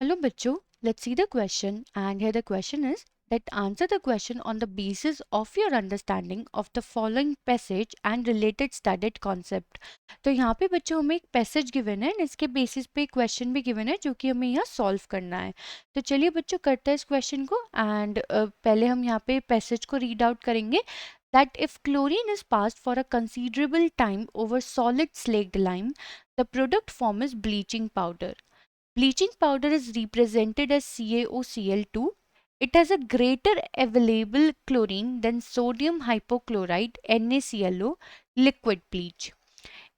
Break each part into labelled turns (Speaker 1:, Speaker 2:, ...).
Speaker 1: Hello bachcho, let's see the question, and here the question is that answer the question on the basis of your understanding of the following passage and related studied concept. तो यहाँ पे बच्चों हमें एक passage given है, इसके basis पे question भी गिवन है जो कि हमें यहाँ सॉल्व करना है. तो चलिए बच्चों करते हैं इस क्वेश्चन को. एंड पहले हम यहाँ पे पैसेज को रीड आउट करेंगे. That if chlorine is passed for a considerable time over solid slaked lime, the product form is bleaching powder. Bleaching powder is represented as CaOCl2. It has a greater available chlorine than sodium hypochlorite NaClO liquid bleach.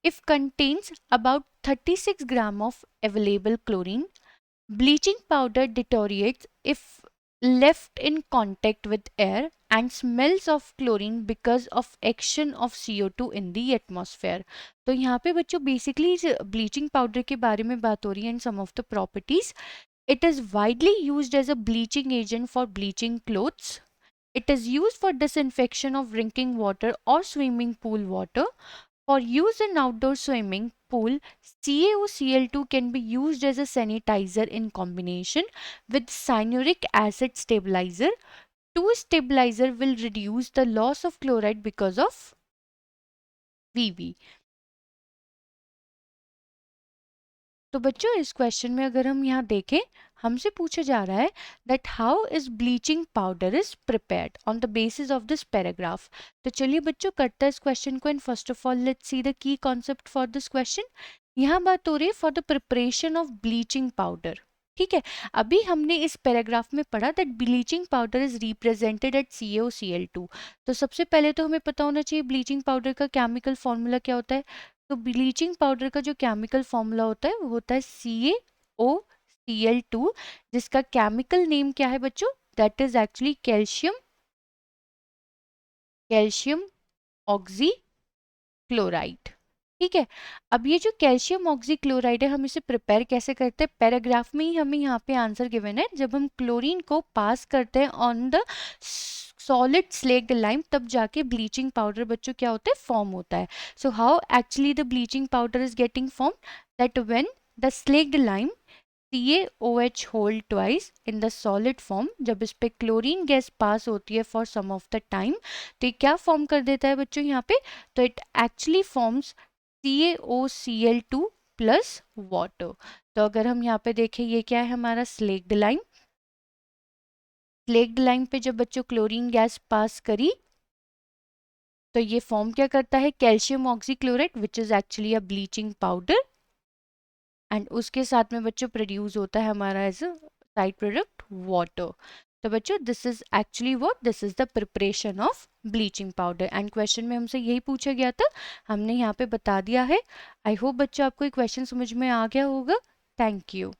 Speaker 1: If contains about 36 gram of available chlorine, bleaching powder deteriorates if left in contact with air and smells of chlorine because of action of CO2 in the atmosphere. तो यहाँ पे बच्चों basically bleaching powder के बारे में बात हो रही है and some of the properties. It is widely used as a bleaching agent for bleaching clothes. It is used for disinfection of drinking water or swimming pool water. For use in outdoor swimming pool, CaOCl2 can be used as a sanitizer in combination with cyanuric acid stabilizer. 2 stabilizer will reduce the loss of chloride because of VV. तो बच्चों इस question में अगर हम यहाँ देखें, हमसे पूछा जा रहा है that how is bleaching powder is prepared on the basis of this paragraph. तो चलिए बच्चों करते हैं इस क्वेश्चन को. And first of all let's see the key concept for this question. यहाँ बात हो रही है for the preparation of bleaching powder. ठीक है, अभी हमने इस पैराग्राफ में पढ़ा that bleaching powder is represented at CaOCl2. तो सबसे पहले तो हमें पता होना चाहिए ब्लीचिंग पाउडर का केमिकल फॉर्मूला क्या होता है. तो ब्लीचिंग पाउडर का जो केमिकल फॉर्मूला होता है वो होता है CaOCl2, जिसका केमिकल नेम क्या है बच्चों, that is actually calcium oxychloride. ठीक है, अब ये जो कैल्शियम ऑक्सीक्लोराइड है हम इसे प्रिपेयर कैसे करते हैं, पैराग्राफ में ही हमें यहाँ पे आंसर गिवन है. जब हम क्लोरीन को पास करते हैं on the solid slaked lime तब जाके ब्लीचिंग पाउडर बच्चों क्या होता है, फॉर्म होता है. So how actually the bleaching powder is getting form, that when the slaked lime CaOH whole twice in the solid form, जब इस पे क्लोरीन गैस पास होती है for some of the time, तो ये क्या फॉर्म कर देता है बच्चों यहाँ पे, तो it actually forms CaOCl2 plus water. तो अगर हम यहाँ पे देखें ये क्या है हमारा स्लेक्ड लाइम. स्लेक्ड लाइम पे जब बच्चों क्लोरीन गैस पास करी तो ये फॉर्म क्या करता है, calcium oxychloride which is actually a bleaching powder. And उसके साथ में बच्चों प्रोड्यूस होता है हमारा as a side product water. तो बच्चों this is actually what, this is the preparation of bleaching powder. And question में हमसे यही पूछा गया था, हमने यहाँ पे बता दिया है. आई होप बच्चों आपको ये क्वेश्चन समझ में आ गया होगा. Thank you.